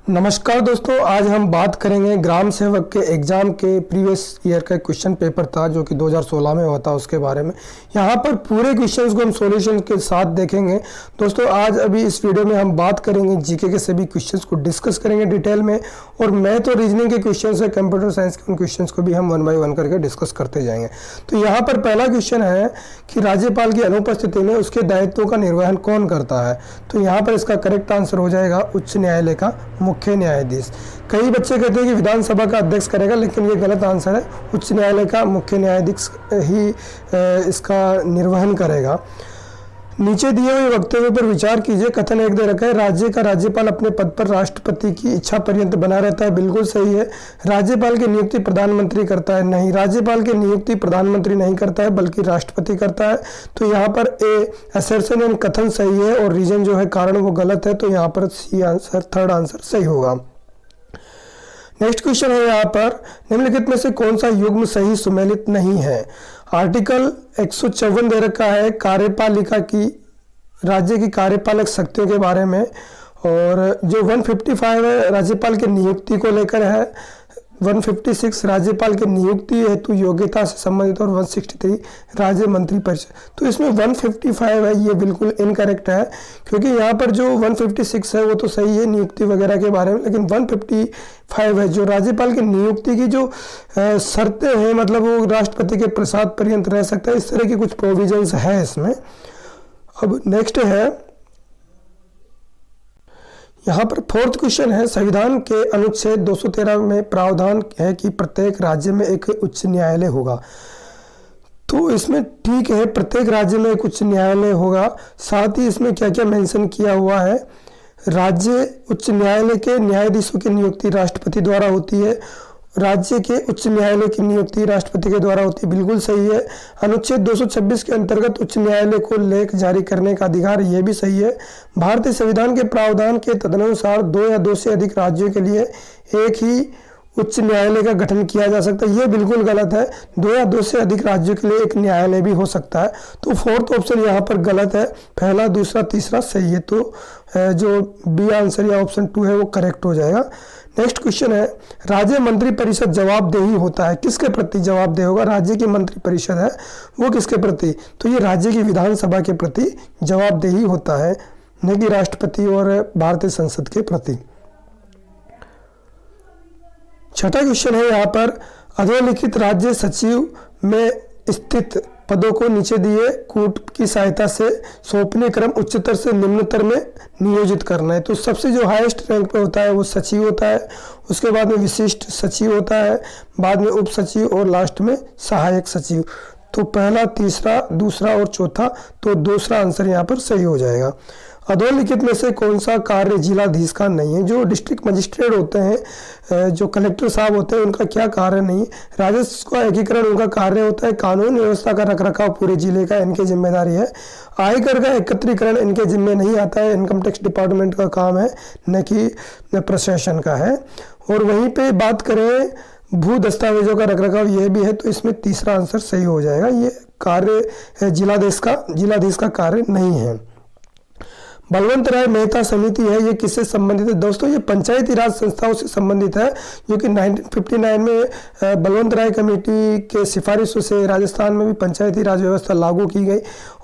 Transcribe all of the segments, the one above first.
नमस्कार दोस्तों, आज हम बात करेंगे ग्राम सेवक के एग्ज़ाम के प्रीवियस ईयर का क्वेश्चन पेपर था जो कि 2016 में हुआ था, उसके बारे में। यहाँ पर पूरे क्वेश्चंस को हम सॉल्यूशन के साथ देखेंगे। दोस्तों आज अभी इस वीडियो में हम बात करेंगे जीके के सभी क्वेश्चंस को डिस्कस करेंगे डिटेल में, और मैथ और रीजनिंग के क्वेश्चन है, कंप्यूटर साइंस के उन क्वेश्चन को भी हम 1 बाय 1 करके डिस्कस करते जाएंगे। तो यहाँ पर पहला क्वेश्चन है कि राज्यपाल की अनुपस्थिति में उसके दायित्वों का निर्वहन कौन करता है। तो यहाँ पर इसका करेक्ट आंसर हो जाएगा उच्च न्यायालय का मुख्य न्यायाधीश। कई बच्चे कहते हैं कि विधानसभा का अध्यक्ष करेगा, लेकिन ये गलत आंसर है। उच्च न्यायालय का मुख्य न्यायाधीश ही इसका निर्वहन करेगा। नीचे दिए हुए वक्तव्य पर विचार कीजिए। कथन 1 दे रखा है, राज्य का राज्यपाल अपने पद पर राष्ट्रपति की इच्छा पर्यंत बना रहता है। बिल्कुल सही है। राज्यपाल की नियुक्ति प्रधानमंत्री करता है। नहीं, राज्यपाल की नियुक्ति प्रधानमंत्री नहीं करता है बल्कि राष्ट्रपति करता है। तो यहाँ पर असर्शन एंड कथन सही है और रीजन जो है कारण वो गलत है। तो यहाँ पर सी आंसर, थर्ड आंसर सही होगा। नेक्स्ट क्वेश्चन है यहाँ पर, निम्नलिखित में से कौन सा युग्म सही सुमेलित नहीं है। आर्टिकल 154 दे रखा है कार्यपालिका की, राज्य की कार्यपालक शक्तियों के बारे में, और जो 155 है राज्यपाल की नियुक्ति को लेकर है, 156 राज्यपाल की नियुक्ति हेतु योग्यता से संबंधित, और 163 राज्य मंत्री परिषद। तो इसमें 155 है, ये बिल्कुल इनकरेक्ट है, क्योंकि यहाँ पर जो 156 है वो तो सही है नियुक्ति वगैरह के बारे में, लेकिन 155 है जो राज्यपाल की नियुक्ति की जो शर्तें हैं, मतलब वो राष्ट्रपति के प्रसाद पर्यंत रह सकता है, इस तरह की कुछ प्रोविजंस है इसमें। अब नेक्स्ट है यहाँ पर फोर्थ क्वेश्चन है, संविधान के अनुच्छेद 213 में प्रावधान है कि प्रत्येक राज्य में एक उच्च न्यायालय होगा। तो इसमें ठीक है, प्रत्येक राज्य में एक उच्च न्यायालय होगा। साथ ही इसमें क्या क्या मेंशन किया हुआ है, राज्य उच्च न्यायालय के न्यायाधीशों की नियुक्ति राष्ट्रपति द्वारा होती है, राज्य के उच्च न्यायालय की नियुक्ति राष्ट्रपति के द्वारा होती है। बिल्कुल सही है। अनुच्छेद 226 के अंतर्गत उच्च न्यायालय को लेख जारी करने का अधिकार, यह भी सही है। भारतीय संविधान के प्रावधान के तदनुसार 2 या 2 से अधिक राज्यों के लिए एक ही उच्च न्यायालय का गठन किया जा सकता है, ये बिल्कुल गलत है। 2 या 2 से अधिक राज्यों के लिए एक न्यायालय भी हो सकता है। तो फोर्थ ऑप्शन यहाँ पर गलत है। पहला, दूसरा, तीसरा सही है। तो जो बी आंसर या ऑप्शन 2 है वो करेक्ट हो जाएगा। नेक्स्ट क्वेश्चन है, राज्य मंत्री परिषद जवाबदेही होता है, किसके प्रति जवाबदेह होगा। राज्य की मंत्री परिषद है वो किसके प्रति, तो ये राज्य की विधानसभा के प्रति जवाबदेही होता है, न कि राष्ट्रपति और भारतीय संसद के प्रति। छठा क्वेश्चन है यहाँ पर, अधोलिखित राज्य सचिव में स्थित पदों को नीचे दिए कूट की सहायता से सौंपने क्रम उच्चतर से निम्नतर में नियोजित करना है। तो सबसे जो हाईएस्ट रैंक पे होता है वो सचिव होता है, उसके बाद में विशिष्ट सचिव होता है, बाद में उप सचिव और लास्ट में सहायक सचिव। तो पहला, तीसरा, दूसरा और चौथा, तो दूसरा आंसर यहाँ पर सही हो जाएगा। अधोलिखित में से कौन सा कार्य जिलाधीश का नहीं है। जो डिस्ट्रिक्ट मजिस्ट्रेट होते हैं, जो कलेक्टर साहब होते हैं, उनका क्या कार्य नहीं है। राजस्व का एकीकरण उनका कार्य होता है। कानून व्यवस्था का रखरखाव पूरे जिले का इनकी जिम्मेदारी है। आयकर का एकत्रीकरण इनके जिम्मे नहीं आता है, इनकम टैक्स डिपार्टमेंट का काम है, न कि प्रशासन का है। और वहीं पे बात करें भू दस्तावेजों का रखरखाव, ये भी है, तो इसमें तीसरा आंसर सही हो जाएगा। ये कार्य जिलाधीश का कार्य नहीं है। बलवंत राय मेहता समिति है, ये किससे संबंधित है। दोस्तों ये पंचायती राज संस्थाओं से संबंधित है, जो कि 1959 में बलवंत राय कमेटी के सिफारिशों से राजस्थान में भी पंचायती राज व्यवस्था लागू की गई।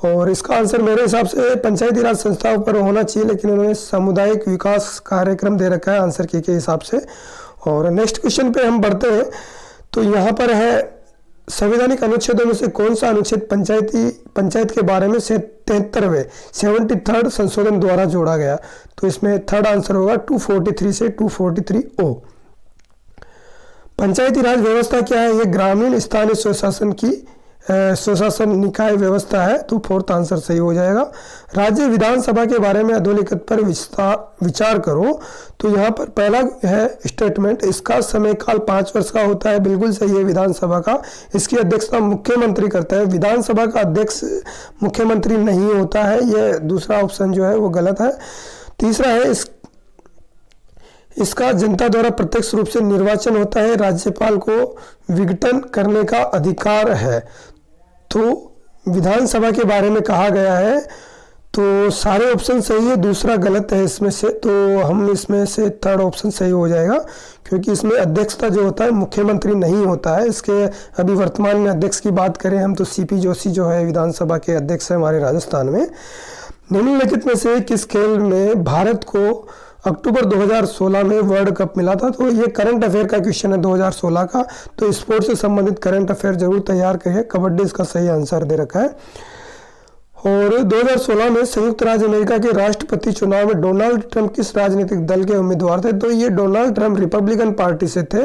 और इसका आंसर मेरे हिसाब से पंचायती राज संस्थाओं पर होना चाहिए, लेकिन उन्होंने सामुदायिक विकास कार्यक्रम दे रखा है आंसर के हिसाब से। और नेक्स्ट क्वेश्चन पे हम बढ़ते हैं। तो यहाँ पर है, संवैधानिक अनुच्छेदों में से कौन सा अनुच्छेद पंचायत के बारे में 73rd संशोधन द्वारा जोड़ा गया। तो इसमें थर्ड आंसर होगा 243 से 243O। पंचायती राज व्यवस्था क्या है, ये ग्रामीण स्थानीय स्वशासन निकाय व्यवस्था है। तो फोर्थ आंसर सही हो जाएगा। राज्य विधानसभा के बारे में अधोलिखित पर विचार करो। तो यहाँ पर पहला है स्टेटमेंट, इसका समय काल 5 वर्ष का होता है। बिल्कुल सही है। विधानसभा का, इसकी अध्यक्षता मुख्यमंत्री करता है। विधानसभा का अध्यक्ष मुख्यमंत्री नहीं होता है, यह दूसरा ऑप्शन जो है वो गलत है। तीसरा है, इसका जनता द्वारा प्रत्यक्ष रूप से निर्वाचन होता है। राज्यपाल को विघटन करने का अधिकार है। तो विधानसभा के बारे में कहा गया है तो सारे ऑप्शन सही है, दूसरा गलत है इसमें से, तो हम इसमें से थर्ड ऑप्शन सही हो जाएगा, क्योंकि इसमें अध्यक्षता जो होता है मुख्यमंत्री नहीं होता है। इसके अभी वर्तमान में अध्यक्ष की बात करें हम तो सीपी जोशी जो है विधानसभा के अध्यक्ष है हमारे राजस्थान में। निम्नलिखित में से किस खेल में भारत को अक्टूबर 2016 में वर्ल्ड कप मिला था? तो ये करंट अफेयर का क्वेश्चन है 2016 का, तो स्पोर्ट्स से संबंधित करंट अफेयर जरूर तैयार करिए। कबड्डी इसका सही आंसर दे रखा है। और 2016 में संयुक्त राज्य अमेरिका के राष्ट्रपति चुनाव में डोनाल्ड ट्रंप किस राजनीतिक दल के उम्मीदवार थे? तो ये डोनाल्ड ट्रंप रिपब्लिकन पार्टी से थे।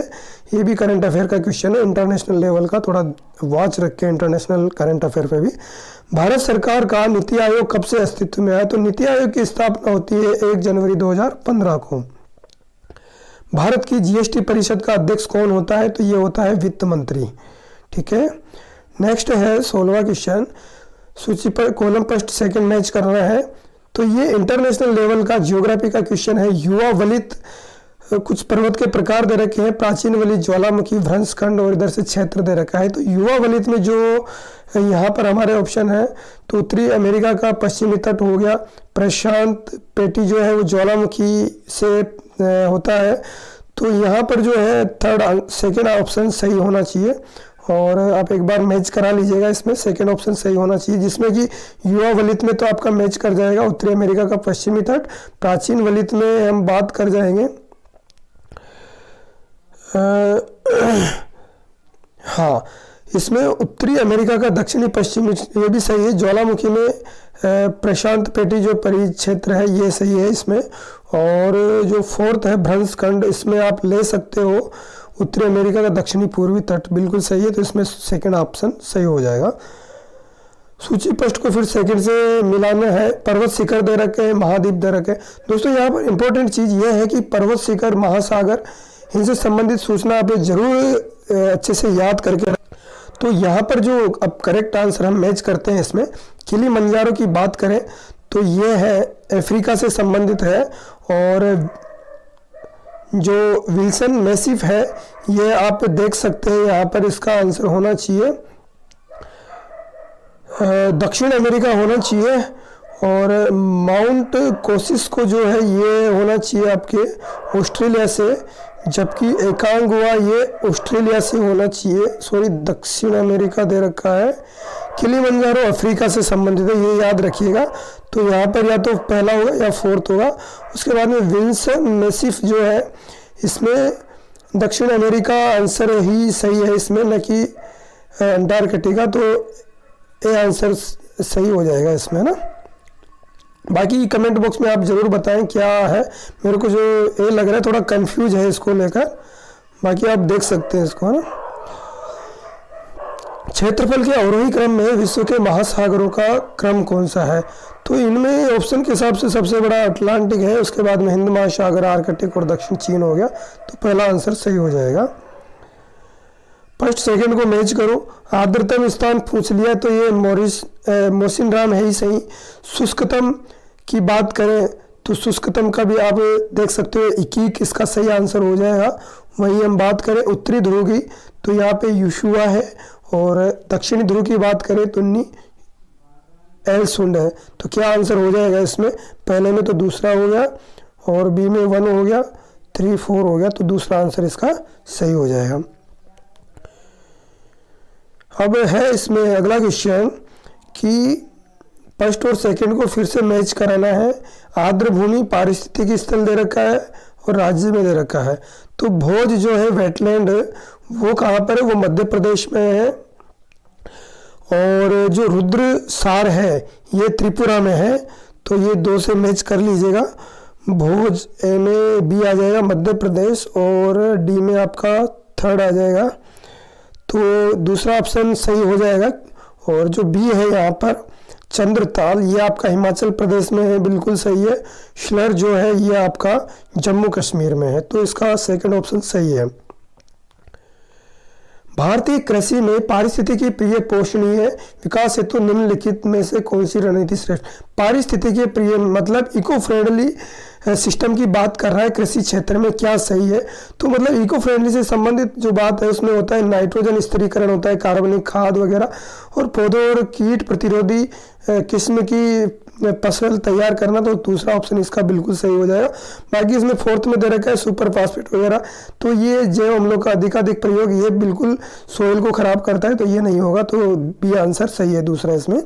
ये भी करंट अफेयर का क्वेश्चन है, इंटरनेशनल लेवल का, थोड़ा वॉच रखें इंटरनेशनल करंट अफेयर पे भी। भारत सरकार का नीति आयोग कब से अस्तित्व में आया? तो नीति आयोग की स्थापना होती है 1 जनवरी 2015 को। भारत की जीएसटी परिषद का अध्यक्ष कौन होता है? तो ये होता है वित्त मंत्री। ठीक है, नेक्स्ट है 16वां क्वेश्चन, सूची पर कॉलम फर्स्ट सेकंड मैच करना है। तो ये इंटरनेशनल लेवल का ज्योग्राफी का क्वेश्चन है। युवा वलित कुछ पर्वत के प्रकार दे रखे हैं, प्राचीन वलित, ज्वालामुखी, भ्रंशखंड और इधर से क्षेत्र दे रखा है। तो युवा वलित में जो यहाँ पर हमारे ऑप्शन है तो उत्तरी अमेरिका का पश्चिमी तट हो गया, प्रशांत पेटी जो है वो ज्वालामुखी से होता है। तो यहाँ पर जो है सेकेंड ऑप्शन सही होना चाहिए, और आप एक बार मैच करा लीजिएगा, इसमें सेकेंड ऑप्शन सही होना चाहिए, जिसमें कि युवा वलित में तो आपका मैच कर जाएगा उत्तरी अमेरिका का पश्चिमी तट। प्राचीन वलित में हम बात कर जाएंगे हाँ, इसमें उत्तरी अमेरिका का दक्षिणी पश्चिमी, ये भी सही है। ज्वालामुखी में प्रशांत पेटी जो परिक्षेत्र है ये सही है इसमें। और जो फोर्थ है भ्रंशखंड, इसमें आप ले सकते हो उत्तरी अमेरिका का दक्षिणी पूर्वी तट, बिल्कुल सही है, तो इसमें सेकंड ऑप्शन सही हो जाएगा। सूची पृष्ठ को फिर सेकंड से मिलाना है। पर्वत शिखर दे रखे हैं, महाद्वीप दे रखे हैं। दोस्तों यहाँ पर इंपॉर्टेंट चीज़ ये है कि पर्वत शिखर, महासागर, इनसे संबंधित सूचना आप जरूर अच्छे से याद करके। तो यहाँ पर जो अब करेक्ट आंसर हम मैच करते हैं इसमें, किलिमंजारो की बात करें तो ये है अफ्रीका से संबंधित है, और जो विल्सन मैसिफ है ये आप देख सकते हैं, यहाँ पर इसका आंसर होना चाहिए दक्षिण अमेरिका होना चाहिए। और माउंट कोसिस को जो है ये होना चाहिए आपके ऑस्ट्रेलिया से, जबकि एकांगुआ ये ऑस्ट्रेलिया से होना चाहिए, सॉरी दक्षिण अमेरिका दे रखा है। किलिमंजारो अफ्रीका से संबंधित है, ये याद रखिएगा। तो यहाँ पर या तो पहला होगा या फोर्थ होगा। उसके बाद में विल्सन मैसिफ जो है इसमें दक्षिण अमेरिका आंसर ही सही है इसमें, न कि अंटार्कटिका, तो ये आंसर सही हो जाएगा इसमें ना। बाकी कमेंट बॉक्स में आप जरूर बताएं क्या है, मेरे को जो ये लग रहा है थोड़ा कंफ्यूज है इसको लेकर, बाकी आप देख सकते हैं इसको, है ना। क्षेत्रफल के अवरोही क्रम में विश्व के महासागरों का क्रम कौन सा है? तो इनमें ऑप्शन के हिसाब से सबसे बड़ा अटलांटिक है, उसके बाद में हिंद महासागर, आर्कटिक और दक्षिण चीन हो गया, तो पहला आंसर सही हो जाएगा। फर्स्ट सेकंड को मैच करो। आर्द्रतम स्थान पूछ लिया तो ये मौसिनराम है ही सही। शुष्कतम की बात करें तो शुष्कतम का भी आप देख सकते हो, इकीक इसका सही आंसर हो जाएगा। वहीं हम बात करें उत्तरी ध्रुव की तो यहाँ पे यूशुआ है, और दक्षिणी ध्रुव की बात करें तो एलसुंड है। तो क्या आंसर हो जाएगा इसमें? पहले में तो दूसरा हो गया, और बी में 1 हो गया, 3 4 हो गया, तो दूसरा आंसर इसका सही हो जाएगा। अब है इसमें अगला क्वेश्चन कि फर्स्ट और सेकंड को फिर से मैच कराना है। आर्द्र भूमि पारिस्थितिक स्थल दे रखा है और राज्य में दे रखा है। तो भोज जो है वेटलैंड वो कहाँ पर है? वो मध्य प्रदेश में है। और जो रुद्र सार है ये त्रिपुरा में है। तो ये 2 से मैच कर लीजिएगा। भोज ए में बी आ जाएगा मध्य प्रदेश, और डी में आपका थर्ड आ जाएगा, तो दूसरा ऑप्शन सही हो जाएगा। और जो बी है यहाँ पर चंद्रताल, ये आपका हिमाचल प्रदेश में है, बिल्कुल सही है। श्लर जो है ये आपका जम्मू कश्मीर में है, तो इसका सेकंड ऑप्शन सही है। भारतीय कृषि में पारिस्थितिकी प्रिय पोषणीय विकास हेतु निम्नलिखित में से कौन सी रणनीति श्रेष्ठ? पारिस्थितिकी प्रिय मतलब इको फ्रेंडली सिस्टम की बात कर रहा है कृषि क्षेत्र में, क्या सही है? तो मतलब इको फ्रेंडली से संबंधित जो बात है उसमें होता है नाइट्रोजन स्थिरीकरण होता है, कार्बनिक खाद वगैरह, और पौधों और कीट प्रतिरोधी किस्म की फसल तैयार करना, तो दूसरा ऑप्शन इसका बिल्कुल सही हो जाएगा। बाकी इसमें फोर्थ में दे रखा है सुपर फास्फेट वगैरह, तो ये जैव अम्लों का अधिकाधिक प्रयोग ये बिल्कुल सोइल को खराब करता है, तो ये नहीं होगा, तो बी आंसर सही है दूसरा इसमें।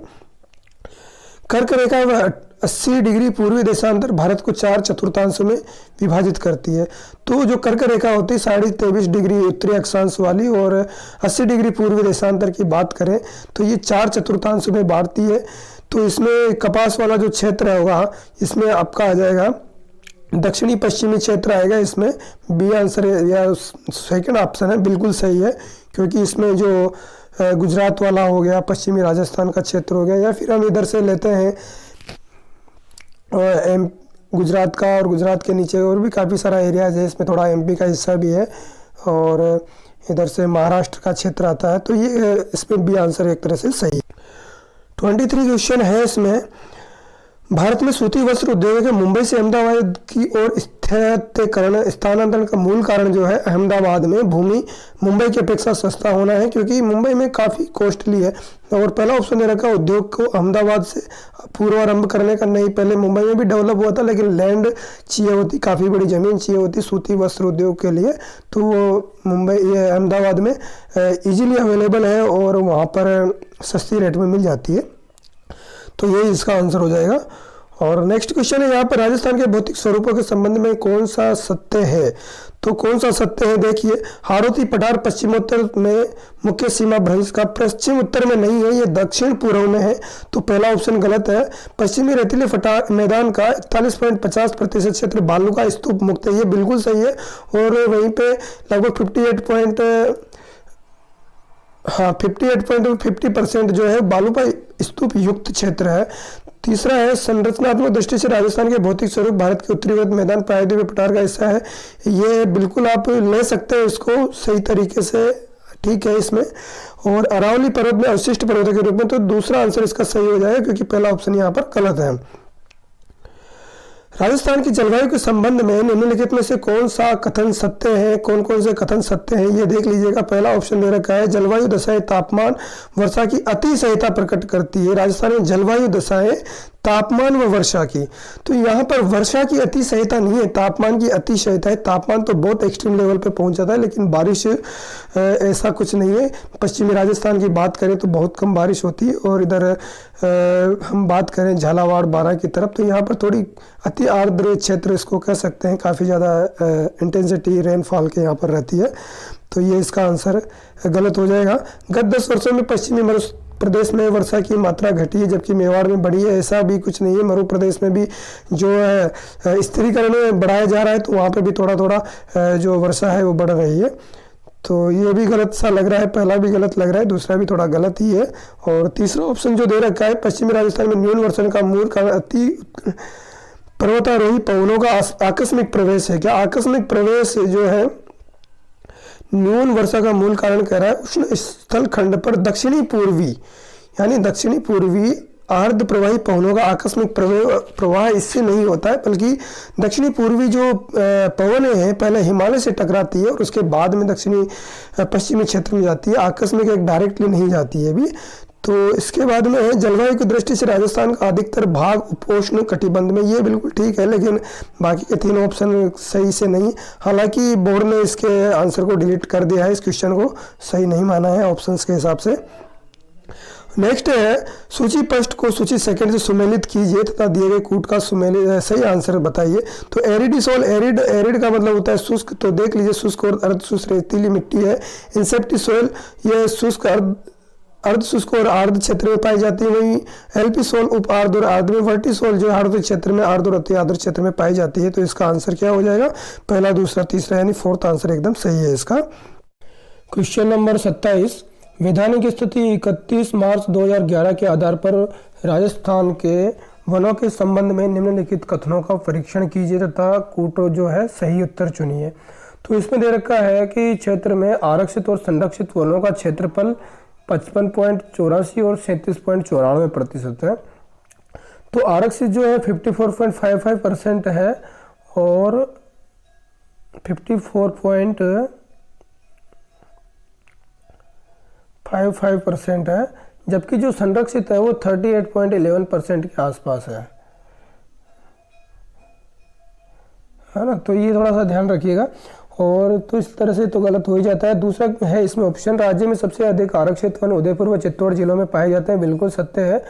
कर्क रेखा 80 डिग्री पूर्वी देशांतर भारत को 4 चतुर्थांशों में विभाजित करती है। तो जो कर्क रेखा होती है 23.5 डिग्री उत्तरी अक्षांश वाली और 80 डिग्री पूर्वी देशांतर की बात करें तो ये 4 चतुर्थांशों में बांटती है। तो इसमें कपास वाला जो क्षेत्र होगा इसमें आपका आ जाएगा दक्षिणी पश्चिमी क्षेत्र आएगा, इसमें बी आंसर या सेकंड ऑप्शन है बिल्कुल सही है, क्योंकि इसमें जो गुजरात वाला हो गया, पश्चिमी राजस्थान का क्षेत्र हो गया, या फिर हम इधर से लेते हैं गुजरात का, और गुजरात के नीचे और भी काफ़ी सारा एरियाज है, इसमें थोड़ा एमपी का हिस्सा भी है और इधर से महाराष्ट्र का क्षेत्र आता है, तो ये इसमें बी आंसर एक तरह से सही है। 23 क्वेश्चन है इसमें, भारत में सूती वस्त्र उद्योग के मुंबई से अहमदाबाद की ओर स्थानांतरण का मूल कारण जो है अहमदाबाद में भूमि मुंबई की अपेक्षा सस्ता होना है, क्योंकि मुंबई में काफ़ी कॉस्टली है। और पहला ऑप्शन दे रखा उद्योग को अहमदाबाद से पूर्वारंभ करने का, नहीं पहले मुंबई में भी डेवलप हुआ था लेकिन लैंड चाहिए होती, काफ़ी बड़ी ज़मीन चाहिए होती सूती वस्त्र उद्योग के लिए, तो वो मुंबई ये अहमदाबाद में ईजिली अवेलेबल है और वहाँ पर सस्ती रेट में मिल जाती है, तो ये इसका आंसर हो जाएगा। और नेक्स्ट क्वेश्चन है यहाँ पर, राजस्थान के भौतिक स्वरूपों के संबंध में कौन सा सत्य है? तो कौन सा सत्य है देखिए, हारोती पठार पश्चिमोत्तर में मुख्य सीमा भ्रंश का पश्चिम उत्तर में नहीं है, ये दक्षिण पूर्व में है, तो पहला ऑप्शन गलत है। पश्चिमी रेतीले पठार मैदान का 41.50% क्षेत्र बालू का स्तूप मुक्त है, ये बिल्कुल सही है। और वहीं पे लगभग 58.50% जो है बालू का स्तूप युक्त क्षेत्र है। तीसरा है, संरचनात्मक दृष्टि से राजस्थान के भौतिक स्वरूप भारत के उत्तरी मैदान प्रायद्वीपीय पठार का हिस्सा है, ये बिल्कुल आप ले सकते हैं इसको सही तरीके से, ठीक है इसमें। और अरावली पर्वत में अवशिष्ट पर्वतों के रूप में, तो दूसरा आंसर इसका सही हो जाएगा क्योंकि पहला ऑप्शन यहाँ पर गलत है। राजस्थान की जलवायु के संबंध में निम्नलिखित में से कौन सा कथन सत्य है? कौन कौन से कथन सत्य हैं ये देख लीजिएगा। पहला ऑप्शन दे रखा है, जलवायु दशाएं तापमान वर्षा की अतिशयता प्रकट करती है। राजस्थान में जलवायु दशाएं तापमान व वर्षा की, तो यहाँ पर वर्षा की अतिशयता नहीं है, तापमान की अतिशयता है। तापमान तो बहुत एक्सट्रीम लेवल पे पहुंच जाता है लेकिन बारिश ऐसा कुछ नहीं है। पश्चिमी राजस्थान की बात करें तो बहुत कम बारिश होती है, और इधर हम बात करें झालावाड़ बारां की तरफ, तो यहाँ पर थोड़ी अति आर्द्र क्षेत्र इसको कह सकते हैं, काफ़ी ज़्यादा इंटेंसिटी रेनफॉल के यहाँ पर रहती है, तो ये इसका आंसर गलत हो जाएगा। गत 10 वर्षों में पश्चिमी मध्य प्रदेश में वर्षा की मात्रा घटी है जबकि मेवाड़ में बढ़ी है, ऐसा भी कुछ नहीं है। मध्य प्रदेश में भी जो है स्थिरीकरण बढ़ाया जा रहा है, तो वहाँ पे भी थोड़ा थोड़ा जो वर्षा है वो बढ़ रही है, तो ये भी गलत सा लग रहा है। पहला भी गलत लग रहा है, दूसरा भी थोड़ा गलत ही है। और तीसरा ऑप्शन जो दे रखा है, पश्चिमी राजस्थान में न्यून वर्षण का मूल कारण अति पर्वतारोही पवनों का आकस्मिक प्रवेश है। क्या आकस्मिक प्रवेश जो है न्यून वर्षा का मूल कारण कह रहा है? उष्ण स्थल खंड पर दक्षिणी पूर्वी यानी दक्षिणी पूर्वी अर्ध प्रवाही पवनों का आकस्मिक प्रवाह इससे नहीं होता है, बल्कि दक्षिणी पूर्वी जो पवन है पहले हिमालय से टकराती है और उसके बाद में दक्षिणी पश्चिमी क्षेत्र में जाती है, आकस्मिक एक डायरेक्टली नहीं जाती है भी। तो इसके बाद में है, जलवायु की दृष्टि से राजस्थान का अधिकतर भाग उपोष्ण कटिबंध में, ये बिल्कुल ठीक है, लेकिन बाकी के 3 ऑप्शन सही से नहीं। हालांकि बोर्ड ने इसके आंसर को डिलीट कर दिया है, इस क्वेश्चन को सही नहीं माना है ऑप्शंस के हिसाब से। नेक्स्ट है, सूची फर्स्ट को सूची सेकंड से सुमेलित कीजिए तथा दिए गए कूट का सुमेलित सही आंसर बताइए। तो एरिडिसोल, एरिड का मतलब होता है शुष्क, तो देख लीजिए शुष्क और अर्ध शुष्क रेतीली मिट्टी है। इंसेप्टिसोल ये शुष्क अर्ध शुष्क और आर्द्र क्षेत्र में पाई जाती है। वहीं एल्पिसोल उप आर्द्र और आर्द्र में, वर्टिसोल जो आर्द्र क्षेत्र में, आर्द्र और अति आर्द्र क्षेत्र में पाई जाती है। तो इसका आंसर क्या हो जाएगा? पहला, दूसरा, तीसरा, यानी 4th आंसर एकदम सही है इसका। क्वेश्चन नंबर 27, वैधानिक स्थिति 31 मार्च 2011 के आधार पर राजस्थान के वनों के संबंध में निम्नलिखित कथनों का परीक्षण कीजिए तथा कूटो जो है सही उत्तर चुनिए। तो इसमें दे रखा है कि क्षेत्र में आरक्षित और संरक्षित वनों का क्षेत्रफल 55.84 और 37.94% है। तो आरक्षित जो है 54.55% है और 54.55% है, जबकि जो संरक्षित है वो 38.11% के आसपास है ना। तो ये थोड़ा सा ध्यान रखिएगा। और तो इस तरह से तो गलत हो ही जाता है। दूसरा है इसमें ऑप्शन, राज्य में सबसे अधिक आरक्षित वन उदयपुर व चित्तौड़ जिलों में पाए जाते हैं, बिल्कुल सत्य है।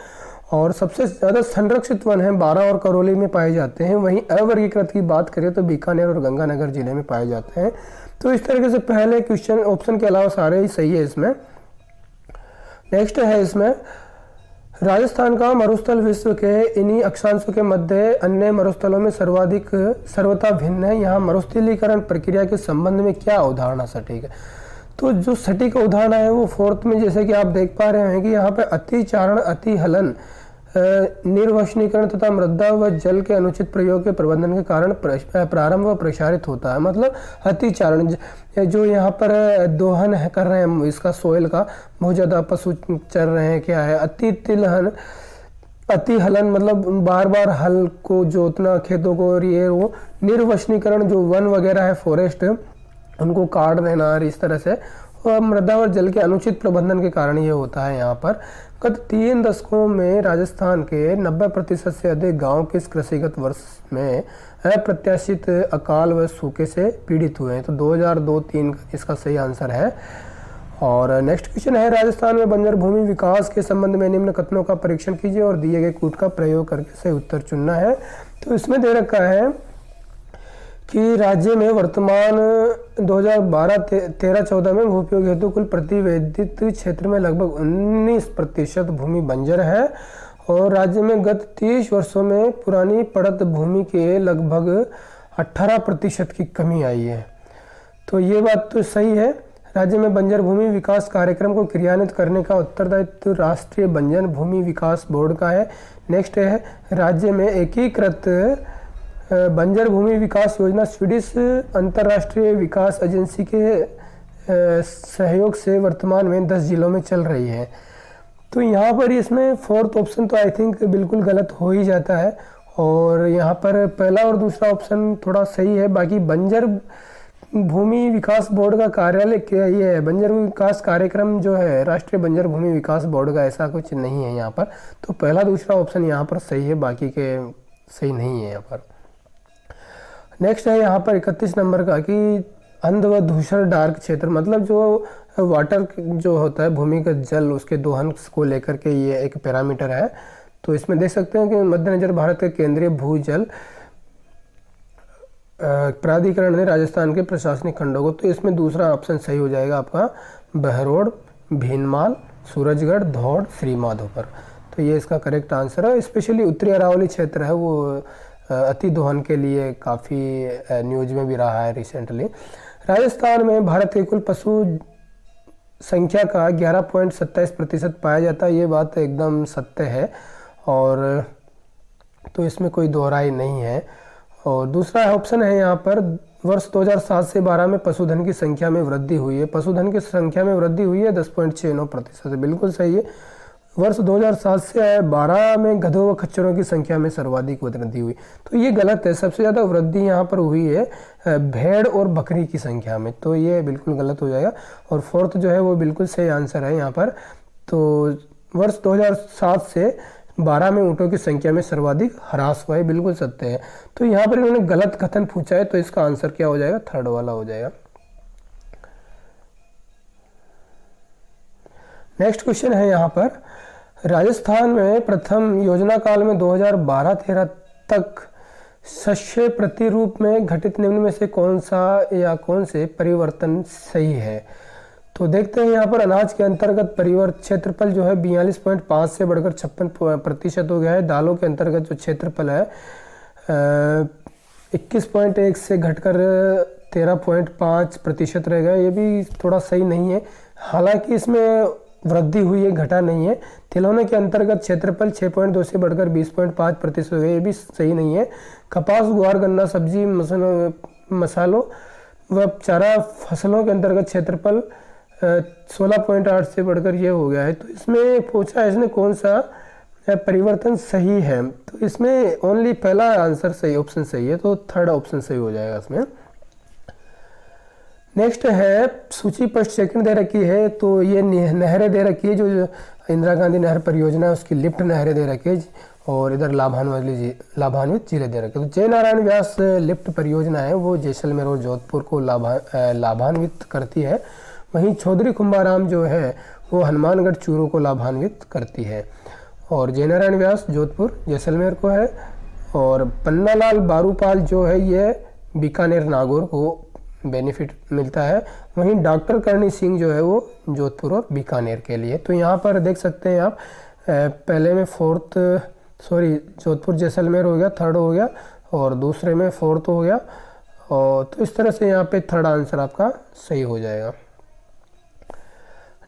और सबसे ज़्यादा संरक्षित वन है बारां और करौली में पाए जाते हैं। वहीं अवर्गीकृत की बात करें तो बीकानेर और गंगानगर जिले में पाए जाते हैं। तो इस तरीके से पहले क्वेश्चन ऑप्शन के अलावा सारे ही सही है इसमें। नेक्स्ट है इसमें, राजस्थान का मरुस्थल विश्व के इन्हीं अक्षांशों के मध्य अन्य मरुस्थलों में सर्वथा भिन्न है। यहाँ मरुस्थलीकरण प्रक्रिया के संबंध में क्या उदाहरण सटीक है? तो जो सटीक उदाहरण है वो फोर्थ में, जैसे कि आप देख पा रहे हैं कि यहाँ पे अतिचारण, अतिहलन, निर्वसनीकरण तथा मृदा व जल के अनुचित प्रयोग के प्रबंधन के कारण प्रारंभ व प्रसारित होता है। मतलब अतिचारण, जो यहाँ पर दोहन कर रहे हैं इसका सोइल का, बहुत ज़्यादा पशु चर रहे हैं, क्या है अतितिलहन, अतिहलन मतलब बार बार हल को जोतना खेतों को, और ये वो निर्वसनीकरण जो वन वगैरह है फॉरेस्ट उनको काट देना, और इस तरह से, और मृदा और जल के अनुचित प्रबंधन के कारण ये होता है। यहाँ पर गत 3 दशकों में राजस्थान के 90% से अधिक गांव किस कृषिगत वर्ष में अप्रत्याशित अकाल व सूखे से पीड़ित हुए हैं? तो 2002-3 इसका सही आंसर है। और नेक्स्ट क्वेश्चन है, राजस्थान में बंजर भूमि विकास के संबंध में निम्न कथनों का परीक्षण कीजिए और दिए गए कूट का प्रयोग करके सही उत्तर चुनना है। तो इसमें दे रखा है कि राज्य में वर्तमान 2012-13-14 में भूपयोग हेतु कुल प्रतिवेदित क्षेत्र में लगभग 19% भूमि बंजर है, और राज्य में गत 30 वर्षों में पुरानी पड़त भूमि के लगभग 18% की कमी आई है। तो ये बात तो सही है। राज्य में बंजर भूमि विकास कार्यक्रम को क्रियान्वित करने का उत्तरदायित्व राष्ट्रीय बंजर भूमि विकास बोर्ड का है। नेक्स्ट है, राज्य में एकीकृत बंजर भूमि विकास योजना स्वीडिश अंतर्राष्ट्रीय विकास एजेंसी के सहयोग से वर्तमान में 10 जिलों में चल रही है। तो यहाँ पर इसमें फोर्थ ऑप्शन तो आई थिंक बिल्कुल गलत हो ही जाता है, और यहाँ पर पहला और दूसरा ऑप्शन थोड़ा सही है। बाकी बंजर भूमि विकास बोर्ड का कार्यालय क्या ये है, बंजर विकास कार्यक्रम जो है राष्ट्रीय बंजर भूमि विकास बोर्ड का, ऐसा कुछ नहीं है यहाँ पर। तो पहला दूसरा ऑप्शन यहाँ पर सही है, बाकी के सही नहीं है यहाँ पर। नेक्स्ट है यहाँ पर 31 नंबर का कि अंध व धूसर डार्क क्षेत्र, मतलब जो वाटर जो होता है भूमिगत जल उसके दोहन को लेकर के ये एक पैरामीटर है। तो इसमें देख सकते हैं कि मद्देनजर भारत के केंद्रीय भूजल प्राधिकरण ने राजस्थान के प्रशासनिक खंडों को, तो इसमें दूसरा ऑप्शन सही हो जाएगा आपका, बहरोड़, भीनमाल, सूरजगढ़, धौड़, श्री माधोपुर। तो ये इसका करेक्ट आंसर है। स्पेशली उत्तरी अरावली क्षेत्र है वो अति दोहन के लिए काफ़ी न्यूज में भी रहा है रिसेंटली। राजस्थान में भारत के कुल पशु संख्या का 11.27% पाया जाता है, ये बात एकदम सत्य है, और तो इसमें कोई दोहराई नहीं है। और दूसरा ऑप्शन है यहाँ पर, वर्ष 2007 से 12 में पशुधन की संख्या में वृद्धि हुई है। पशुधन की संख्या में वृद्धि हुई है 10.69%, बिल्कुल सही है। वर्ष 2007 से 12 में गधों व खच्चरों की संख्या में सर्वाधिक वृद्धि हुई, तो ये गलत है। सबसे ज़्यादा वृद्धि यहाँ पर हुई है भेड़ और बकरी की संख्या में, तो ये बिल्कुल गलत हो जाएगा। और फोर्थ जो है वो बिल्कुल सही आंसर है यहाँ पर। तो वर्ष 2007 से 12 में ऊँटों की संख्या में सर्वाधिक ह्रास हुआ है, बिल्कुल सत्य है। तो यहाँ पर इन्होंने गलत कथन पूछा है, तो इसका आंसर क्या हो जाएगा, थर्ड वाला हो जाएगा। नेक्स्ट क्वेश्चन है यहाँ पर, राजस्थान में प्रथम योजना काल में 2012-13 तक शस्य प्रतिरूप में घटित निम्न में से कौन सा या कौन से परिवर्तन सही है? तो देखते हैं यहाँ पर अनाज के अंतर्गत परिवर्तित क्षेत्रफल जो है 42.5 से बढ़कर 56% हो गया है। दालों के अंतर्गत जो क्षेत्रफल है 21.1 से घटकर 13.5% रह गया, ये भी थोड़ा सही नहीं है। हालांकि इसमें वृद्धि हुई है, घटा नहीं है। तिलौने के अंतर्गत क्षेत्रफल 6.2 से बढ़कर 20.5% हो गया, ये भी सही नहीं है। कपास, गुआर, गन्ना, सब्जी, मसालों व चारा फसलों के अंतर्गत क्षेत्रफल 16.8 से बढ़कर ये हो गया है। तो इसमें पूछा इसने कौन सा परिवर्तन सही है, तो इसमें ओनली पहला आंसर सही, ऑप्शन सही है, तो थर्ड ऑप्शन सही हो जाएगा इसमें। नेक्स्ट है सूची फर्स्ट सेकंड दे रखी है, तो ये नहरें दे रखी है, जो इंदिरा गांधी नहर परियोजना है, उसकी लिफ्ट नहरें दे रखी है, और इधर लाभान्वित जिले दे रखे। तो जय नारायण व्यास लिफ्ट परियोजना है वो जैसलमेर और जोधपुर को लाभान्वित करती है। वहीं चौधरी कुंभाराम जो है वो हनुमानगढ़ चूरू को लाभान्वित करती है। और जय नारायण व्यास जोधपुर जैसलमेर को है, और पन्नालाल बारूपाल जो है ये बीकानेर नागौर को बेनिफिट मिलता है। वहीं डॉक्टर करणी सिंह जो है वो जोधपुर और बीकानेर के लिए। तो यहाँ पर देख सकते हैं आप, पहले में जोधपुर जैसलमेर हो गया, थर्ड हो गया, और दूसरे में फोर्थ हो गया। और तो इस तरह से यहाँ पे थर्ड आंसर आपका सही हो जाएगा।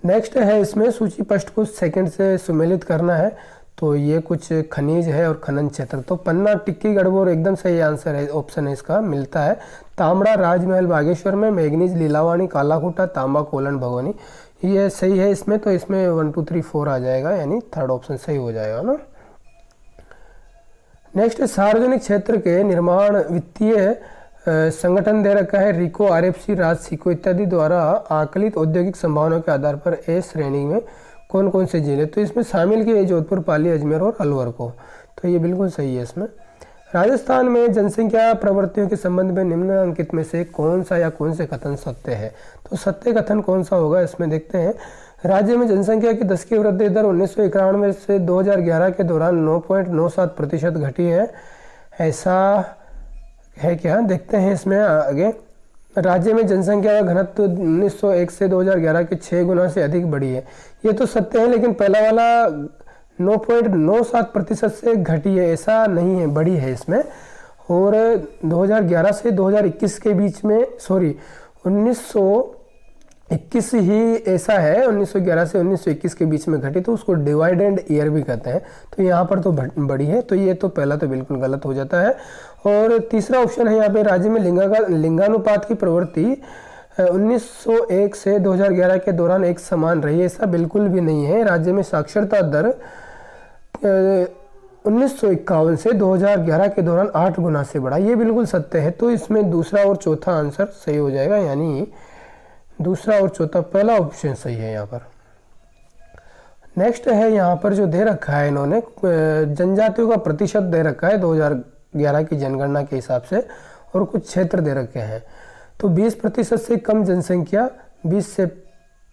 नेक्स्ट है, इसमें सूची पृष्ठ को सेकंड से सुमेलित करना है। तो ये कुछ खनिज है और खनन क्षेत्र। तो पन्ना, टिक्की, गढ़बोर एकदम सही आंसर है, ऑप्शन है इसका मिलता है। तांबड़ा, राजमहल बागेश्वर में। मैग्नीज, लीलावाणी, कालाकूटा, तांबा, कोलन, भगोनी, ये सही है इसमें। तो इसमें 1 2 3 4 आ जाएगा, यानी थर्ड ऑप्शन सही हो जाएगा ना। नेक्स्ट, सार्वजनिक क्षेत्र के निर्माण वित्तीय संगठन दे रखा है। रिको, आरएफसी, राज, सिको इत्यादि द्वारा आकलित औद्योगिक संभावनाओं के आधार पर ए श्रेणी में कौन कौन से जिले, तो इसमें शामिल किए जोधपुर, पाली, अजमेर और अलवर को। तो ये बिल्कुल सही है इसमें। राजस्थान में जनसंख्या प्रवृत्तियों के संबंध में निम्नलिखित में से कौन सा या कौन से कथन सत्य है। तो सत्य कथन कौन सा होगा इसमें देखते हैं। राज्य में जनसंख्या की 10 की वृद्धि दर 1991 से 2011 के दौरान 9.97% घटी है, ऐसा है क्या, देखते हैं इसमें आगे। राज्य में जनसंख्या का घनत्व 1901 से 2011 के 6 गुना से अधिक बढ़ी है, ये तो सत्य है, लेकिन पहला वाला 9.97% से घटी है, ऐसा नहीं है, बढ़ी है इसमें। और 2011 से 2021 के बीच में 1921 ही ऐसा है, 1911 से 1921 के बीच में घटी, तो उसको डिवाइडेड ईयर भी कहते हैं। तो यहाँ पर तो बड़ी है, तो ये तो पहला तो बिल्कुल गलत हो जाता है। और तीसरा ऑप्शन है यहाँ पे, राज्य में लिंगानुपात की प्रवृत्ति 1901 से 2011 के दौरान एक समान रही, ऐसा बिल्कुल भी नहीं है। राज्य में साक्षरता दर 1951 से 2011 के दौरान 8 गुना से बढ़ा, ये बिल्कुल सत्य है। तो इसमें दूसरा और चौथा आंसर सही हो जाएगा, यानी दूसरा और चौथा, पहला ऑप्शन सही है यहाँ पर। नेक्स्ट है यहाँ पर जो दे रखा है इन्होंने, जनजातियों का प्रतिशत दे रखा है 2011 की जनगणना के हिसाब से, और कुछ क्षेत्र दे रखे हैं। तो 20% से कम जनसंख्या, 20 से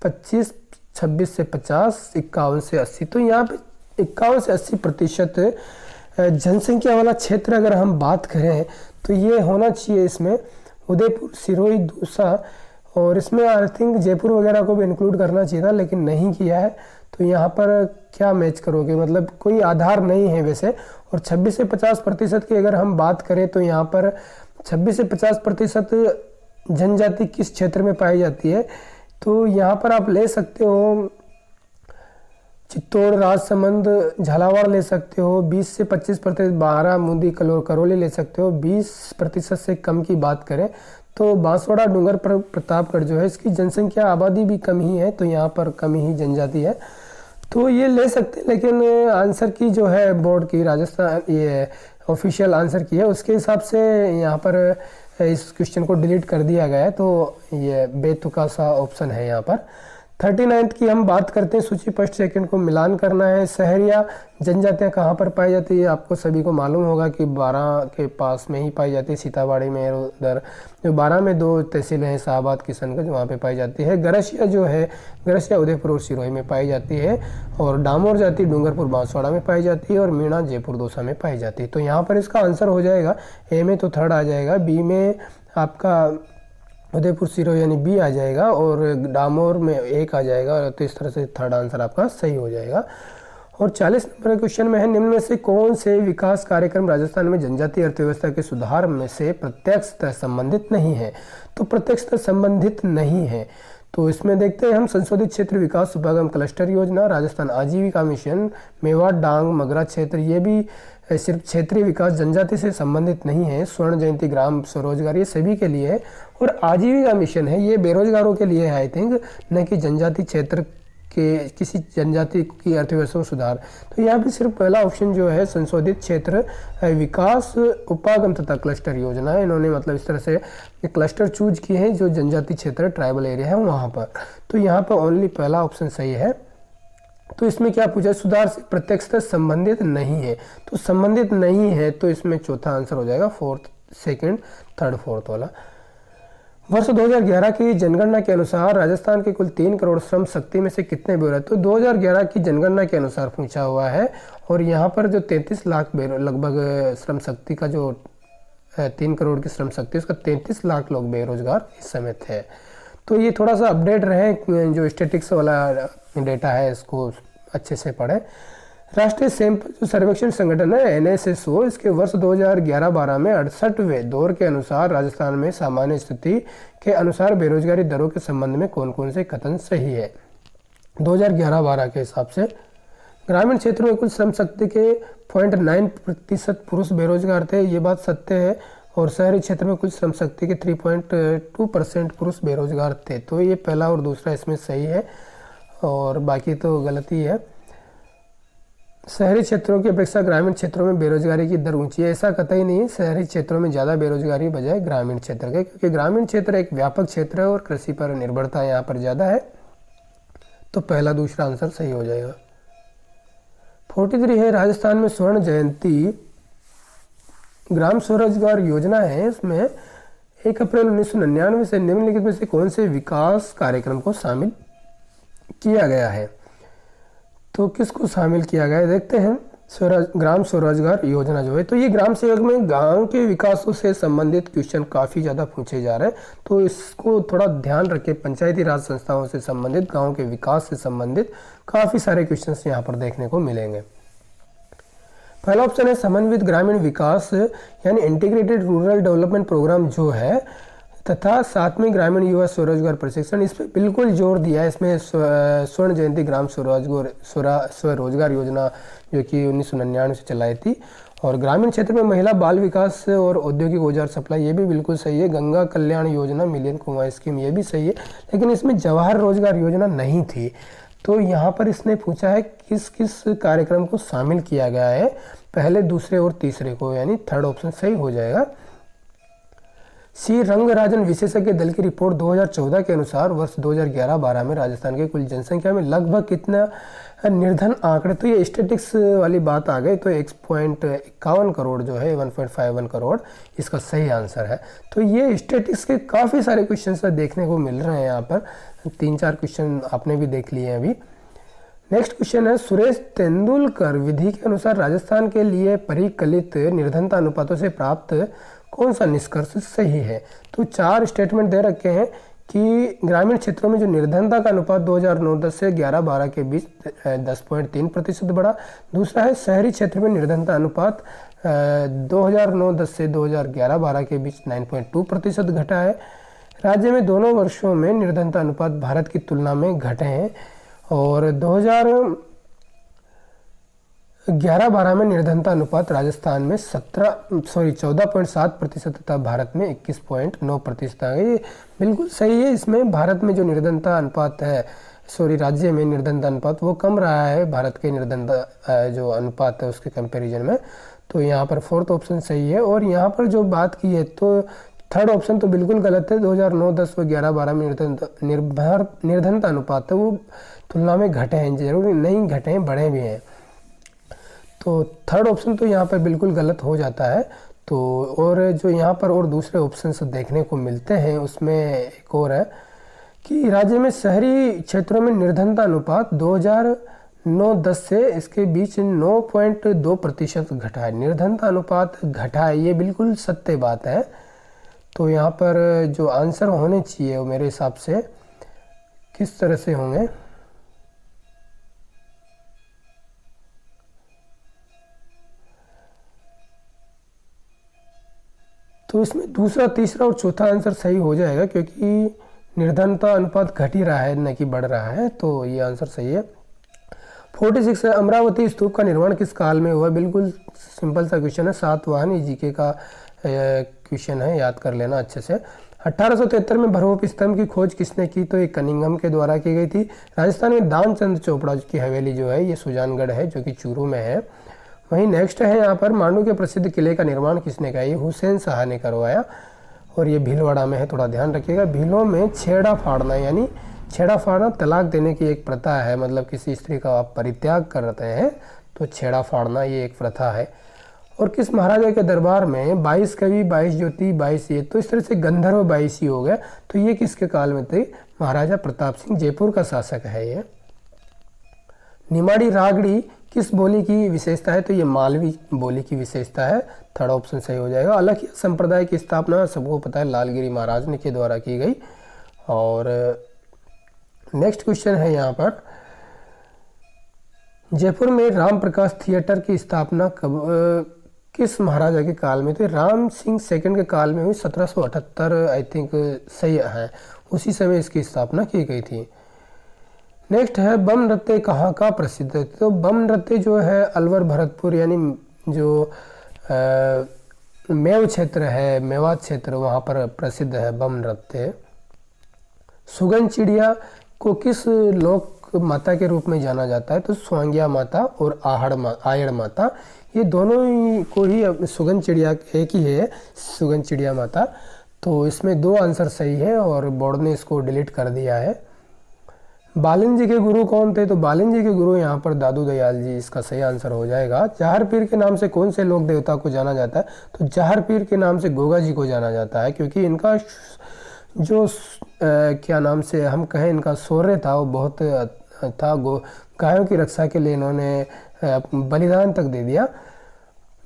25, 26 से 50, 51 से 80। तो यहाँ पे 51 से 80% जनसंख्या वाला क्षेत्र अगर हम बात करें तो ये होना चाहिए इसमें उदयपुर, सिरोही, दौसा, और इसमें आई थिंक जयपुर वगैरह को भी इंक्लूड करना चाहिए था, लेकिन नहीं किया है। तो यहाँ पर क्या मैच करोगे, मतलब कोई आधार नहीं है वैसे। और 26 से 50% की अगर हम बात करें तो यहाँ पर 26 से 50% जनजाति किस क्षेत्र में पाई जाती है, तो यहाँ पर आप ले सकते हो चित्तौड़, राजसमंद, झालावाड़ ले सकते हो। 20 से 25% बारामूदी, करौली ले सकते हो। 20% से कम की बात करें तो बांसवाड़ा, डूंगर प्रतापगढ़ जो है, इसकी जनसंख्या आबादी भी कम ही है, तो यहाँ पर कम ही जनजाति है, तो ये ले सकते हैं। लेकिन आंसर की जो है बोर्ड की, राजस्थान ये ऑफिशियल आंसर की है, उसके हिसाब से यहाँ पर इस क्वेश्चन को डिलीट कर दिया गया है। तो ये बेतुका सा ऑप्शन है यहाँ पर। 39 की हम बात करते हैं, सूची फर्स्ट सेकंड को मिलान करना है। शहरिया जनजातियाँ कहाँ पर पाई जाती है, आपको सभी को मालूम होगा कि 12 के पास में ही पाई जाती है, सीताबाड़ी में, उधर जो 12 में 2 तहसीलें हैं, शाहबाद, किशनगंज, वहाँ पे पाई जाती है। गरसिया जो है, गरसिया उदयपुर और सिरोही में पाई जाती है, और डामोर जाति डूंगरपुर, बांसवाड़ा में पाई जाती है, और मीणा जयपुर, दौसा में पाई जाती है। तो यहाँ पर इसका आंसर हो जाएगा, ए में तो थर्ड आ जाएगा, बी में आपका उदयपुर, सिरोही यानी बी आ जाएगा, और डामोर में 1 आ जाएगा। तो इस तरह से थर्ड आंसर आपका सही हो जाएगा। और 40 नंबर क्वेश्चन में है, निम्न में से कौन से विकास कार्यक्रम राजस्थान में जनजातीय अर्थव्यवस्था के सुधार में से प्रत्यक्षतः संबंधित नहीं है। तो प्रत्यक्षतः संबंधित नहीं है, तो इसमें देखते हैं हम। संशोधित क्षेत्र विकास उपागम क्लस्टर योजना, राजस्थान आजीविका मिशन, मेवाड़, डांग, मगरा क्षेत्र, ये भी सिर्फ क्षेत्रीय विकास जनजाति से संबंधित नहीं है। स्वर्ण जयंती ग्राम स्वरोजगार, ये सभी के लिए है। और आजीविका मिशन है, ये बेरोजगारों के लिए है आई थिंक, न कि जनजाति क्षेत्र के किसी जनजाति की अर्थव्यवस्था को सुधार। तो यहाँ पे सिर्फ पहला ऑप्शन जो है संशोधित क्षेत्र विकास उपागम तथा क्लस्टर योजना है। इन्होंने मतलब इस तरह से क्लस्टर चूज किए हैं जो जनजाति क्षेत्र ट्राइबल एरिया है वहाँ पर। तो यहाँ पर ओनली पहला ऑप्शन सही है। तो इसमें क्या पूछा, सुधार से प्रत्यक्षतः संबंधित नहीं है, तो संबंधित नहीं है तो इसमें चौथा आंसर हो जाएगा, फोर्थ, सेकंड, थर्ड, फोर्थ वाला। वर्ष 2011 की जनगणना के अनुसार राजस्थान के कुल 3 करोड़ श्रम शक्ति में से कितने बेरोजगार, तो 2011 की जनगणना के अनुसार पूछा हुआ है। और यहाँ पर जो 33 लाख लगभग श्रम शक्ति का जो 3 करोड़ की श्रम शक्ति, उसका 33 लाख लोग बेरोजगार इस समय थे। तो ये थोड़ा सा अपडेट रहे, जो स्टैटिक्स वाला डेटा है इसको अच्छे से पढ़ें। राष्ट्रीय सैंपल सर्वेक्षण संगठन है NSSO, इसके वर्ष 2011-12 में 68वें दौर के अनुसार राजस्थान में सामान्य स्थिति के अनुसार बेरोजगारी दरों के संबंध में कौन कौन से कथन सही है। 2011-12 के हिसाब से ग्रामीण क्षेत्रों में कुल श्रम शक्ति के 0.9% पुरुष बेरोजगार थे, ये बात सत्य है। और शहरी क्षेत्र में कुल श्रम शक्ति के 3.2% पुरुष बेरोजगार थे, तो ये पहला और दूसरा इसमें सही है और बाकी तो गलती है। शहरी क्षेत्रों की अपेक्षा ग्रामीण क्षेत्रों में बेरोजगारी की दर ऊंची है, ऐसा कतई नहीं है। शहरी क्षेत्रों में ज़्यादा बेरोजगारी बजाय ग्रामीण क्षेत्र के, क्योंकि ग्रामीण क्षेत्र एक व्यापक क्षेत्र है और कृषि पर निर्भरता यहाँ पर ज़्यादा है। तो पहला दूसरा आंसर सही हो जाएगा। 43 है, राजस्थान में स्वर्ण जयंती ग्राम स्वरोजगार योजना है, इसमें 1 अप्रैल 1999 से निम्नलिखित में से कौन से विकास कार्यक्रम को शामिल किया गया है। तो किसको शामिल किया गया है देखते हैं। ग्राम स्वरोजगार योजना जो है, तो ये ग्राम सेवक में गांव के विकासों से संबंधित क्वेश्चन काफ़ी ज़्यादा पूछे जा रहे हैं, तो इसको थोड़ा ध्यान रखें। पंचायती राज संस्थाओं से संबंधित, गांव के विकास से संबंधित काफ़ी सारे क्वेश्चंस यहाँ पर देखने को मिलेंगे। पहला ऑप्शन है समन्वित ग्रामीण विकास यानी इंटीग्रेटेड रूरल डेवलपमेंट प्रोग्राम जो है, तथा 7वीं ग्रामीण युवा स्वरोजगार प्रशिक्षण, इस पर बिल्कुल जोर दिया है। इसमें स्वर्ण जयंती ग्राम स्वरोजगार योजना जो कि 1999 से चलाई थी। और ग्रामीण क्षेत्र में महिला बाल विकास और औद्योगिक औजार सप्लाई, ये भी बिल्कुल सही है। गंगा कल्याण योजना, मिलियन कुआं स्कीम, ये भी सही है। लेकिन इसमें जवाहर रोजगार योजना नहीं थी, तो यहाँ पर इसने पूछा है किस किस कार्यक्रम को शामिल किया गया है, पहले, दूसरे और तीसरे को, यानी थर्ड ऑप्शन सही हो जाएगा। सी रंगराजन विशेषज्ञ दल की रिपोर्ट 2014 के अनुसार वर्ष 2011-12 में राजस्थान की कुल जनसंख्या में लगभग कितना निर्धन आंकड़े, तो ये स्टैटिक्स वाली बात आ गई, तो 1.51 करोड़ जो है, 1.51 करोड़ इसका सही आंसर है। तो ये स्टैटिक्स के काफ़ी सारे क्वेश्चन देखने को मिल रहे हैं यहाँ पर, 3-4 क्वेश्चन आपने भी देख लिए हैं अभी। नेक्स्ट क्वेश्चन है, सुरेश तेंदुलकर विधि के अनुसार राजस्थान के लिए परिकलित निर्धनता अनुपातों से प्राप्त कौन सा निष्कर्ष सही है। तो 4 स्टेटमेंट दे रखे हैं कि ग्रामीण क्षेत्रों में जो निर्धनता का अनुपात 2009-10 से 11-12 के बीच 10.3% बढ़ा। दूसरा है शहरी क्षेत्र में निर्धनता अनुपात 2009-10 से 2011-12 के बीच 9.2% घटा है। राज्य में दोनों वर्षों में निर्धनता अनुपात भारत की तुलना में घटे हैं और 2011-12 में निर्धनता अनुपात राजस्थान में 14.7% तथा भारत में 21.9% आ गई। बिल्कुल सही है। इसमें भारत में जो निर्धनता अनुपात है, राज्य में निर्धनता अनुपात वो कम रहा है भारत के निर्धनता जो अनुपात है उसके कंपैरिजन में, तो यहाँ पर फोर्थ ऑप्शन सही है। और यहाँ पर जो बात की है तो थर्ड ऑप्शन तो बिल्कुल गलत है। 2009-10 व 11-12 में निर्धनता अनुपात है वो तुलना में घटे हैं, जरूरी नहीं घटे हैं, बढ़े भी हैं, तो थर्ड ऑप्शन तो यहाँ पर बिल्कुल गलत हो जाता है। तो और जो यहाँ पर और दूसरे ऑप्शन से देखने को मिलते हैं उसमें एक और है कि राज्य में शहरी क्षेत्रों में निर्धनता अनुपात 2009-10 से इसके बीच 9.2% घटा है। निर्धनता अनुपात घटा है, ये बिल्कुल सत्य बात है। तो यहाँ पर जो आंसर होने चाहिए वो मेरे हिसाब से किस तरह से होंगे, तो इसमें दूसरा, तीसरा और चौथा आंसर सही हो जाएगा क्योंकि निर्धनता अनुपात घट ही रहा है न कि बढ़ रहा है, तो ये आंसर सही है। 46 है, अमरावती स्तूप का निर्माण किस काल में हुआ। बिल्कुल सिंपल सा क्वेश्चन है, सातवाहन जीके का क्वेश्चन है, याद कर लेना अच्छे से। 1873 में भरोप स्तंभ की खोज किसने की, तो ये कनिंघम के द्वारा की गई थी। राजस्थान में दानचंद चोपड़ा की हवेली जो है ये सुजानगढ़ है जो कि चूरू में है। वहीं नेक्स्ट है यहाँ पर मांडू के प्रसिद्ध किले का निर्माण किसने किया, ये हुसैन शाह ने करवाया और ये भीलवाड़ा में है, थोड़ा ध्यान रखिएगा। भीलों में छेड़ा फाड़ना यानी छेड़ा फाड़ना तलाक देने की एक प्रथा है, मतलब किसी स्त्री का आप परित्याग करते हैं तो छेड़ा फाड़ना ये एक प्रथा है। और किस महाराजा के दरबार में 22 कवि 22 ज्योति 22 ये, तो इस तरह से गंधर्व 22 ही हो गया। तो ये किसके काल में थे? महाराजा प्रताप सिंह, जयपुर का शासक है ये। निमाड़ी रागड़ी किस बोली की विशेषता है? तो ये मालवी बोली की विशेषता है। थर्ड ऑप्शन सही हो जाएगा। अलखिया संप्रदाय की स्थापना सबको पता है लालगिरी महाराज ने के द्वारा की गई। और नेक्स्ट क्वेश्चन है यहाँ पर, जयपुर में राम प्रकाश थिएटर की स्थापना कब किस महाराजा के काल में? तो राम सिंह सेकंड के काल में हुई, 1778 आई थिंक सही है, उसी समय इसकी स्थापना की गई थी। नेक्स्ट है, बम नृत्य कहाँ का प्रसिद्ध है? तो बम नृत्य जो है अलवर भरतपुर यानी जो मेव क्षेत्र है, मेवात क्षेत्र, वहाँ पर प्रसिद्ध है बम नृत्य। सुगन चिड़िया को किस लोक माता के रूप में जाना जाता है? तो स्वांग्या माता और आयड़ माता, ये दोनों ही को ही सुगन चिड़िया एक ही है, सुगन चिड़िया माता। तो इसमें 2 आंसर सही है और बोर्ड ने इसको डिलीट कर दिया है। बालिन जी के गुरु कौन थे? तो बालिन जी के गुरु यहाँ पर दादू दयाल जी, इसका सही आंसर हो जाएगा। जहर पीर के नाम से कौन से लोक देवता को जाना जाता है? तो जहर पीर के नाम से गोगा जी को जाना जाता है, क्योंकि इनका जो क्या नाम से हम कहें इनका शौर्य था वो बहुत था। गायों की रक्षा के लिए इन्होंने बलिदान तक दे दिया।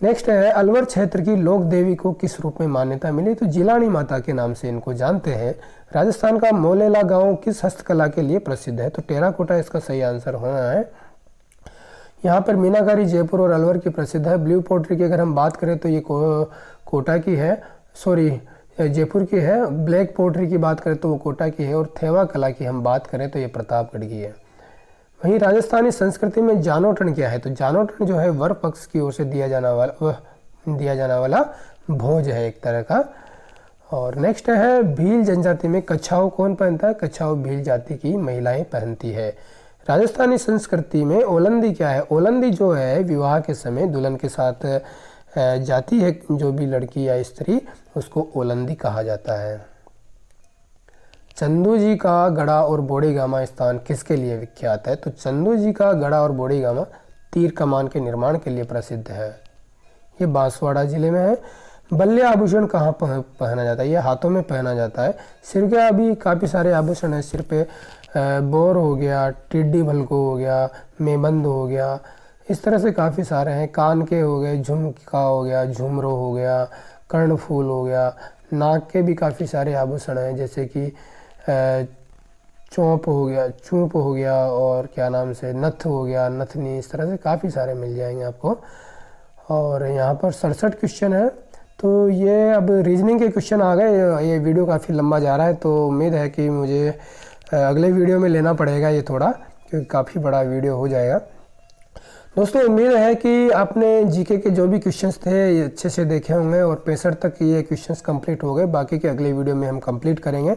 नेक्स्ट है, अलवर क्षेत्र की लोक देवी को किस रूप में मान्यता मिली? तो जिलानी माता के नाम से इनको जानते हैं। राजस्थान का मोलेला गांव किस हस्तकला के लिए प्रसिद्ध है? तो टेराकोटा इसका सही आंसर होना है। यहाँ पर मीनाकारी जयपुर और अलवर की प्रसिद्ध है। ब्लू पोट्री की अगर हम बात करें तो ये कोटा की है, सॉरी जयपुर की है। ब्लैक पोट्री की बात करें तो वो कोटा की है। और थेवा कला की हम बात करें तो ये प्रतापगढ़ की है। वहीं राजस्थानी संस्कृति में जानोटन क्या है? तो जानोटन जो है वर पक्ष की ओर से दिया जाना वाला भोज है एक तरह का। और नेक्स्ट है, भील जनजाति में कच्छाओ कौन पहनता है? कच्छाओ भील जाति की महिलाएं पहनती है। राजस्थानी संस्कृति में ओलंदी क्या है? ओलंदी जो है विवाह के समय दुल्हन के साथ जाती है जो भी लड़की या स्त्री, उसको ओलंदी कहा जाता है। चंदू जी का गढ़ा और बोड़ीगामा स्थान किसके लिए विख्यात है? तो चंदू जी का गढ़ा और बोड़ीगामा तीर कमान के निर्माण के लिए प्रसिद्ध है। ये बांसवाड़ा जिले में है। बल्ले आभूषण कहाँ पहना जाता है? ये हाथों में पहना जाता है। सिर के अभी काफ़ी सारे आभूषण हैं। सिर पे बोर हो गया, टिड्डी भलको हो गया, मेबंद हो गया, इस तरह से काफ़ी सारे हैं। कान के हो गए, झुमका हो गया, झुमरो हो गया, कर्णफूल हो गया। नाक के भी काफ़ी सारे आभूषण हैं, जैसे कि चूप हो गया और क्या नाम से नथ हो गया, नथनी, इस तरह से काफ़ी सारे मिल जाएंगे आपको। और यहाँ पर 67 क्वेश्चन है। तो ये अब रीजनिंग के क्वेश्चन आ गए। ये वीडियो काफ़ी लंबा जा रहा है, तो उम्मीद है कि मुझे अगले वीडियो में लेना पड़ेगा ये थोड़ा, क्योंकि काफ़ी बड़ा वीडियो हो जाएगा। दोस्तों उम्मीद है कि आपने जीके के जो भी क्वेश्चंस थे ये अच्छे से देखे होंगे और 65 तक ये क्वेश्चंस कंप्लीट हो गए। बाकी के अगले वीडियो में हम कंप्लीट करेंगे।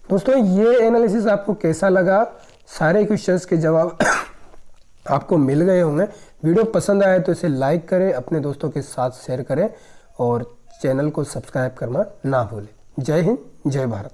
दोस्तों ये एनालिसिस आपको कैसा लगा? सारे क्वेश्चंस के जवाब आपको मिल गए होंगे। वीडियो पसंद आए तो इसे लाइक करें, अपने दोस्तों के साथ शेयर करें और चैनल को सब्सक्राइब करना ना भूलें। जय हिंद, जय भारत।